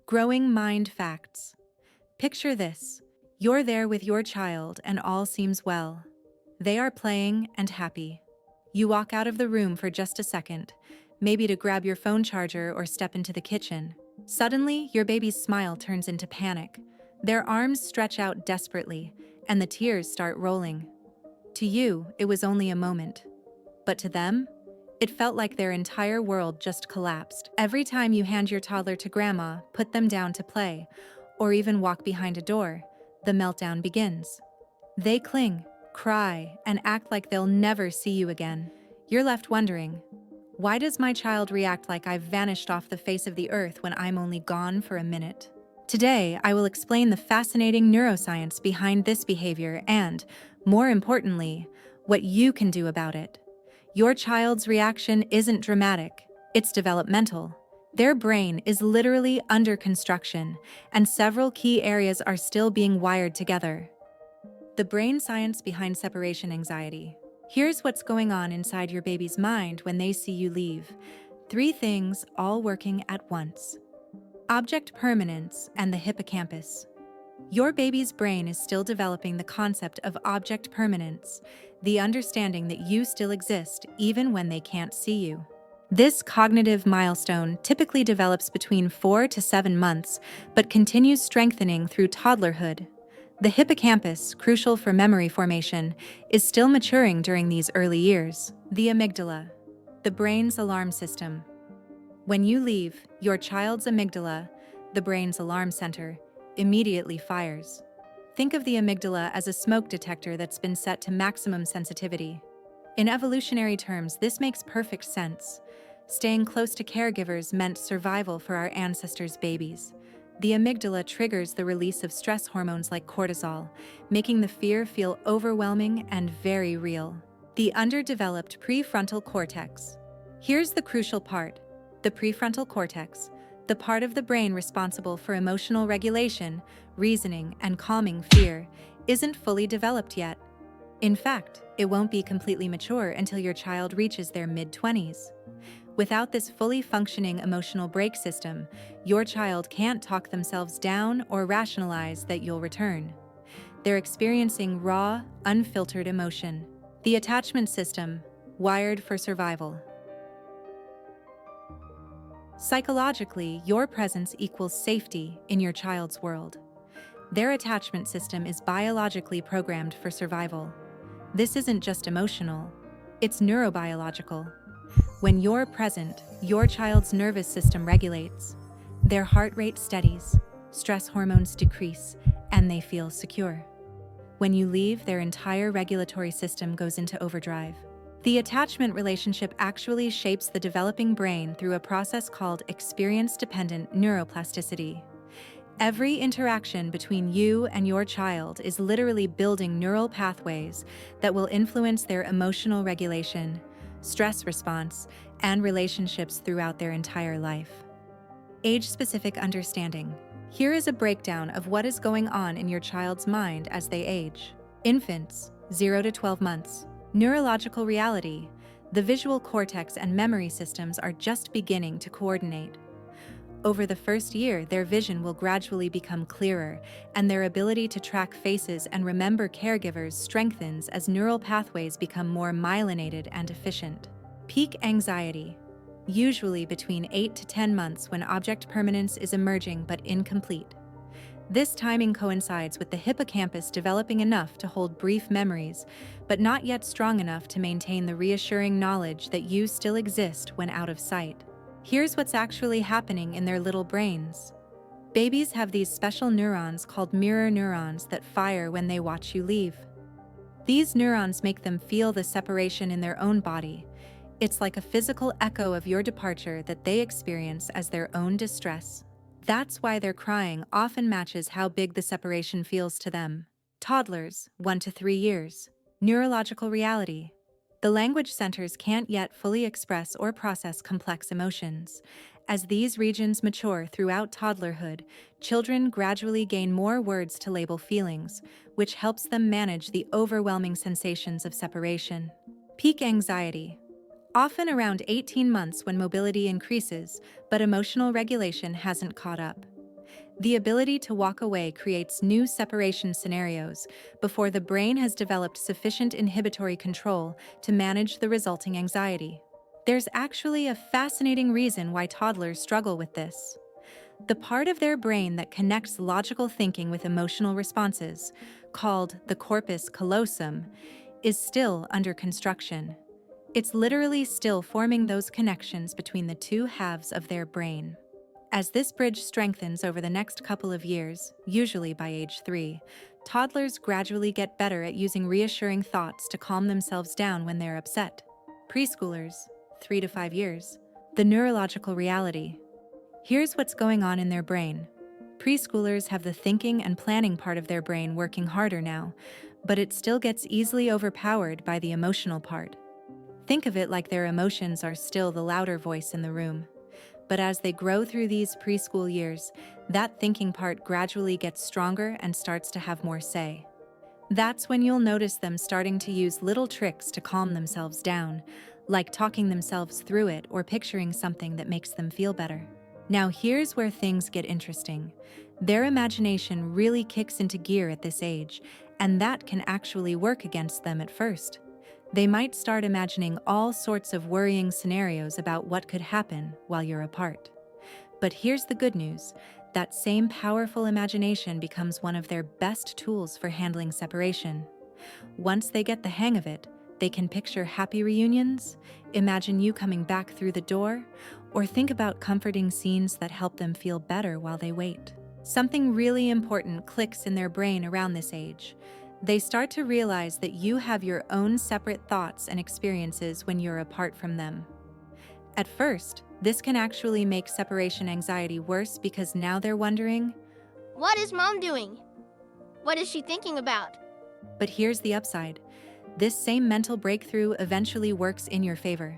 Growing mind facts. Picture this. You're there with your child and all seems well. They are playing and happy. You walk out of the room for just a second, maybe to grab your phone charger or step into the kitchen. Suddenly, your baby's smile turns into panic. Their arms stretch out desperately, and the tears start rolling. To you, it was only a moment. But to them, it felt like their entire world just collapsed. Every time you hand your toddler to grandma, put them down to play, or even walk behind a door, the meltdown begins. They cling, cry, and act like they'll never see you again. You're left wondering, why does my child react like I've vanished off the face of the earth when I'm only gone for a minute? Today, I will explain the fascinating neuroscience behind this behavior and, more importantly, what you can do about it. Your child's reaction isn't dramatic, it's developmental. Their brain is literally under construction, and several key areas are still being wired together. The brain science behind separation anxiety. Here's what's going on inside your baby's mind when they see you leave. 3 things all working at once. Object permanence and the hippocampus. Your baby's brain is still developing the concept of object permanence, the understanding that you still exist even when they can't see you. This cognitive milestone typically develops between 4 to 7 months, but continues strengthening through toddlerhood. The hippocampus, crucial for memory formation, is still maturing during these early years. The amygdala, the brain's alarm system. When you leave, your child's amygdala, the brain's alarm center, immediately fires. Think of the amygdala as a smoke detector that's been set to maximum sensitivity. In evolutionary terms, this makes perfect sense. Staying close to caregivers meant survival for our ancestors' babies. The amygdala triggers the release of stress hormones like cortisol, making the fear feel overwhelming and very real. The underdeveloped prefrontal cortex. Here's the crucial part. The prefrontal cortex, the part of the brain responsible for emotional regulation, reasoning, and calming fear, isn't fully developed yet. In fact, it won't be completely mature until your child reaches their mid-20s. Without this fully functioning emotional brake system, your child can't talk themselves down or rationalize that you'll return. They're experiencing raw, unfiltered emotion. The attachment system, wired for survival. Psychologically, your presence equals safety in your child's world. Their attachment system is biologically programmed for survival. This isn't just emotional, it's neurobiological. When you're present, your child's nervous system regulates. Their heart rate steadies, stress hormones decrease, and they feel secure. When you leave, their entire regulatory system goes into overdrive. The attachment relationship actually shapes the developing brain through a process called experience-dependent neuroplasticity. Every interaction between you and your child is literally building neural pathways that will influence their emotional regulation, stress response, and relationships throughout their entire life. Age-specific understanding. Here is a breakdown of what is going on in your child's mind as they age. Infants, 0 to 12 months. Neurological reality. The visual cortex and memory systems are just beginning to coordinate. Over the first year, their vision will gradually become clearer, and their ability to track faces and remember caregivers strengthens as neural pathways become more myelinated and efficient. Peak anxiety. Usually between 8 to 10 months when object permanence is emerging but incomplete. This timing coincides with the hippocampus developing enough to hold brief memories, but not yet strong enough to maintain the reassuring knowledge that you still exist when out of sight. Here's what's actually happening in their little brains. Babies have these special neurons called mirror neurons that fire when they watch you leave. These neurons make them feel the separation in their own body. It's like a physical echo of your departure that they experience as their own distress. That's why their crying often matches how big the separation feels to them. Toddlers, 1 to 3 years. Neurological reality. The language centers can't yet fully express or process complex emotions. As these regions mature throughout toddlerhood, children gradually gain more words to label feelings, which helps them manage the overwhelming sensations of separation. Peak anxiety. Often around 18 months when mobility increases, but emotional regulation hasn't caught up. The ability to walk away creates new separation scenarios before the brain has developed sufficient inhibitory control to manage the resulting anxiety. There's actually a fascinating reason why toddlers struggle with this. The part of their brain that connects logical thinking with emotional responses, called the corpus callosum, is still under construction. It's literally still forming those connections between the two halves of their brain. As this bridge strengthens over the next couple of years, usually by age 3, toddlers gradually get better at using reassuring thoughts to calm themselves down when they're upset. Preschoolers, 3 to 5 years. The neurological reality. Here's what's going on in their brain. Preschoolers have the thinking and planning part of their brain working harder now, but it still gets easily overpowered by the emotional part. Think of it like their emotions are still the louder voice in the room. But as they grow through these preschool years, that thinking part gradually gets stronger and starts to have more say. That's when you'll notice them starting to use little tricks to calm themselves down, like talking themselves through it or picturing something that makes them feel better. Now here's where things get interesting. Their imagination really kicks into gear at this age, and that can actually work against them at first. They might start imagining all sorts of worrying scenarios about what could happen while you're apart. But here's the good news. That same powerful imagination becomes one of their best tools for handling separation. Once they get the hang of it, they can picture happy reunions, imagine you coming back through the door, or think about comforting scenes that help them feel better while they wait. Something really important clicks in their brain around this age. They start to realize that you have your own separate thoughts and experiences when you're apart from them. At first, this can actually make separation anxiety worse because now they're wondering, what is Mom doing? What is she thinking about? But here's the upside. This same mental breakthrough eventually works in your favor.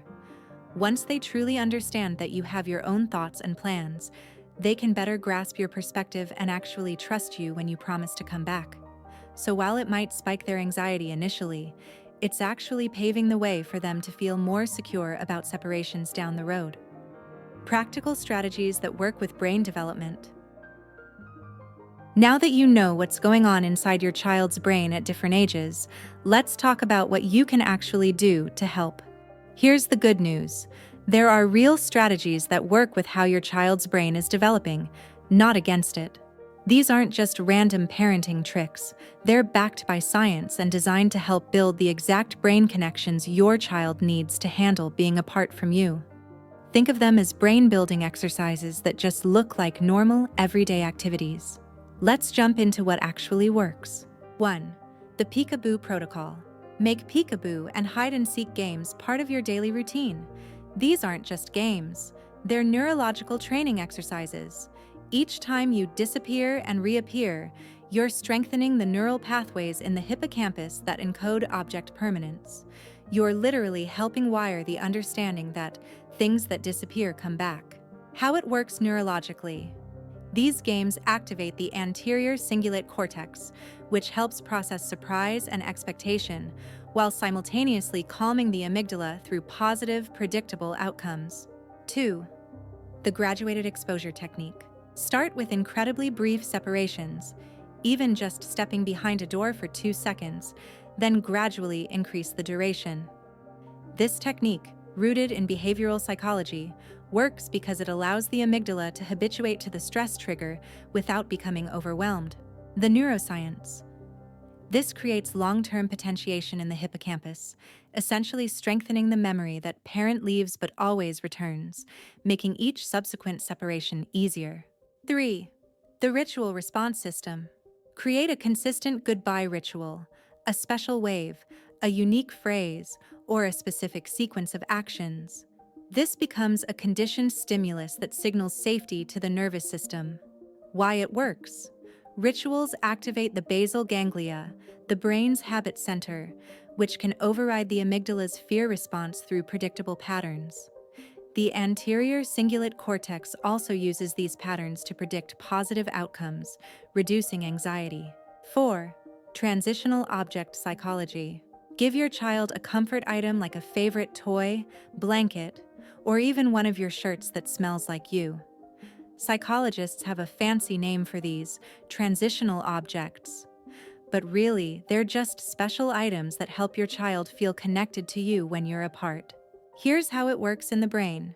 Once they truly understand that you have your own thoughts and plans, they can better grasp your perspective and actually trust you when you promise to come back. So while it might spike their anxiety initially, it's actually paving the way for them to feel more secure about separations down the road. Practical strategies that work with brain development. Now that you know what's going on inside your child's brain at different ages, let's talk about what you can actually do to help. Here's the good news. There are real strategies that work with how your child's brain is developing, not against it. These aren't just random parenting tricks. They're backed by science and designed to help build the exact brain connections your child needs to handle being apart from you. Think of them as brain-building exercises that just look like normal, everyday activities. Let's jump into what actually works. 1. The Peekaboo Protocol. Make peekaboo and hide-and-seek games part of your daily routine. These aren't just games. They're neurological training exercises. Each time you disappear and reappear, you're strengthening the neural pathways in the hippocampus that encode object permanence. You're literally helping wire the understanding that things that disappear come back. How it works neurologically. These games activate the anterior cingulate cortex, which helps process surprise and expectation, while simultaneously calming the amygdala through positive, predictable outcomes. 2. The graduated exposure technique. Start with incredibly brief separations, even just stepping behind a door for 2 seconds, then gradually increase the duration. This technique, rooted in behavioral psychology, works because it allows the amygdala to habituate to the stress trigger without becoming overwhelmed. The Neuroscience. This creates long-term potentiation in the hippocampus, essentially strengthening the memory that parent leaves but always returns, making each subsequent separation easier. 3. The ritual response system. Create a consistent goodbye ritual, a special wave, a unique phrase, or a specific sequence of actions. This becomes a conditioned stimulus that signals safety to the nervous system. Why it works. Rituals activate the basal ganglia, the brain's habit center, which can override the amygdala's fear response through predictable patterns. The anterior cingulate cortex also uses these patterns to predict positive outcomes, reducing anxiety. 4. Transitional object psychology. Give your child a comfort item like a favorite toy, blanket, or even one of your shirts that smells like you. Psychologists have a fancy name for these, transitional objects. But really, they're just special items that help your child feel connected to you when you're apart. Here's how it works in the brain.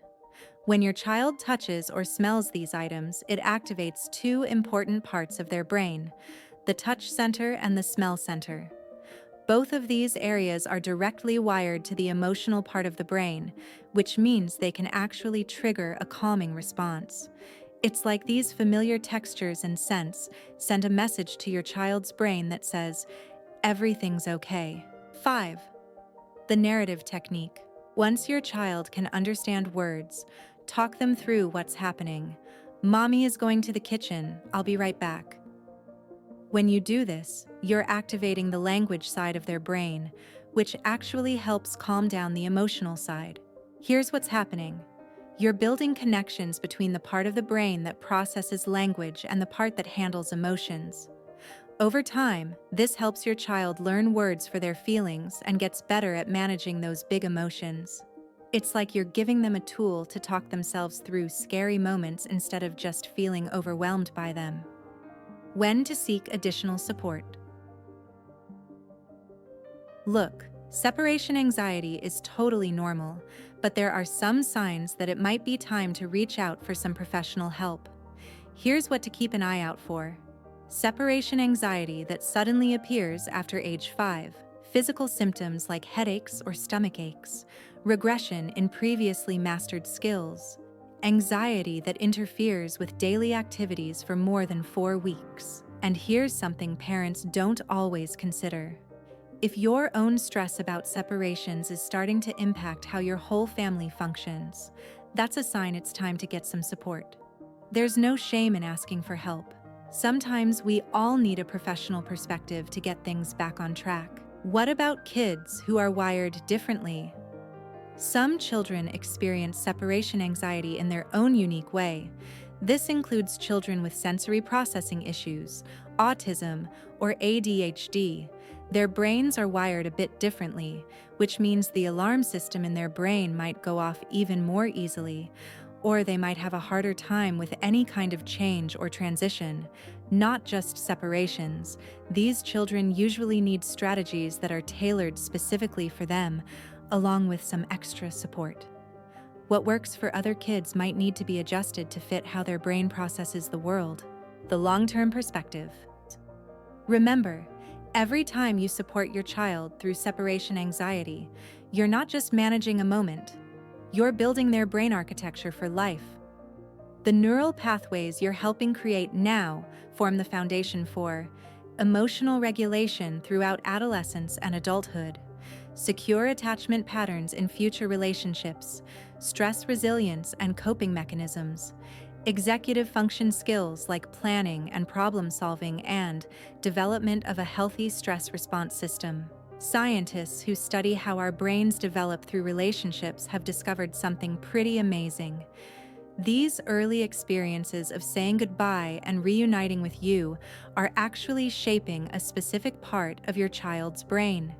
When your child touches or smells these items, it activates two important parts of their brain, the touch center and the smell center. Both of these areas are directly wired to the emotional part of the brain, which means they can actually trigger a calming response. It's like these familiar textures and scents send a message to your child's brain that says, everything's okay. 5. The narrative technique. Once your child can understand words, talk them through what's happening. Mommy is going to the kitchen, I'll be right back. When you do this, you're activating the language side of their brain, which actually helps calm down the emotional side. Here's what's happening. You're building connections between the part of the brain that processes language and the part that handles emotions. Over time, this helps your child learn words for their feelings and gets better at managing those big emotions. It's like you're giving them a tool to talk themselves through scary moments instead of just feeling overwhelmed by them. When to seek additional support. Look, separation anxiety is totally normal, but there are some signs that it might be time to reach out for some professional help. Here's what to keep an eye out for. Separation anxiety that suddenly appears after age 5. Physical symptoms like headaches or stomach aches. Regression in previously mastered skills. Anxiety that interferes with daily activities for more than 4 weeks. And here's something parents don't always consider. If your own stress about separations is starting to impact how your whole family functions, that's a sign it's time to get some support. There's no shame in asking for help. Sometimes we all need a professional perspective to get things back on track. What about kids who are wired differently? Some children experience separation anxiety in their own unique way. This includes children with sensory processing issues, autism, or ADHD. Their brains are wired a bit differently, which means the alarm system in their brain might go off even more easily, or they might have a harder time with any kind of change or transition, not just separations. These children usually need strategies that are tailored specifically for them, along with some extra support. What works for other kids might need to be adjusted to fit how their brain processes the world. The long-term perspective. Remember, every time you support your child through separation anxiety, you're not just managing a moment, you're building their brain architecture for life. The neural pathways you're helping create now form the foundation for emotional regulation throughout adolescence and adulthood, secure attachment patterns in future relationships, stress resilience and coping mechanisms, executive function skills like planning and problem solving, and development of a healthy stress response system. Scientists who study how our brains develop through relationships have discovered something pretty amazing. These early experiences of saying goodbye and reuniting with you are actually shaping a specific part of your child's brain.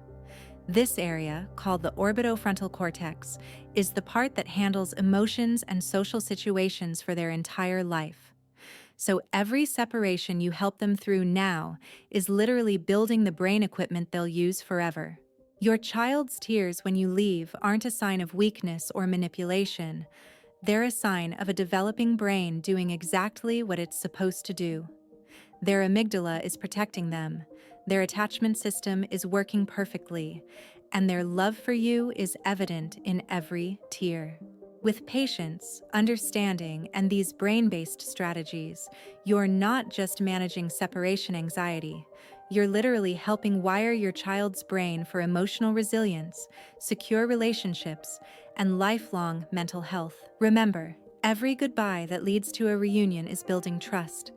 This area, called the orbitofrontal cortex, is the part that handles emotions and social situations for their entire life. So every separation you help them through now is literally building the brain equipment they'll use forever. Your child's tears when you leave aren't a sign of weakness or manipulation. They're a sign of a developing brain doing exactly what it's supposed to do. Their amygdala is protecting them, their attachment system is working perfectly, and their love for you is evident in every tear. With patience, understanding, and these brain-based strategies, you're not just managing separation anxiety, you're literally helping wire your child's brain for emotional resilience, secure relationships, and lifelong mental health. Remember, every goodbye that leads to a reunion is building trust.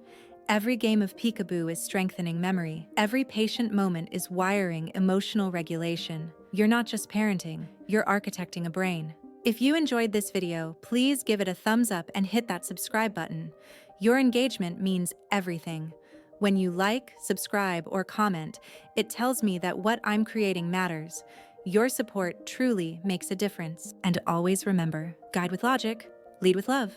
Every game of peekaboo is strengthening memory. Every patient moment is wiring emotional regulation. You're not just parenting, you're architecting a brain. If you enjoyed this video, please give it a thumbs up and hit that subscribe button. Your engagement means everything. When you like, subscribe, or comment, it tells me that what I'm creating matters. Your support truly makes a difference. And always remember, guide with logic, lead with love.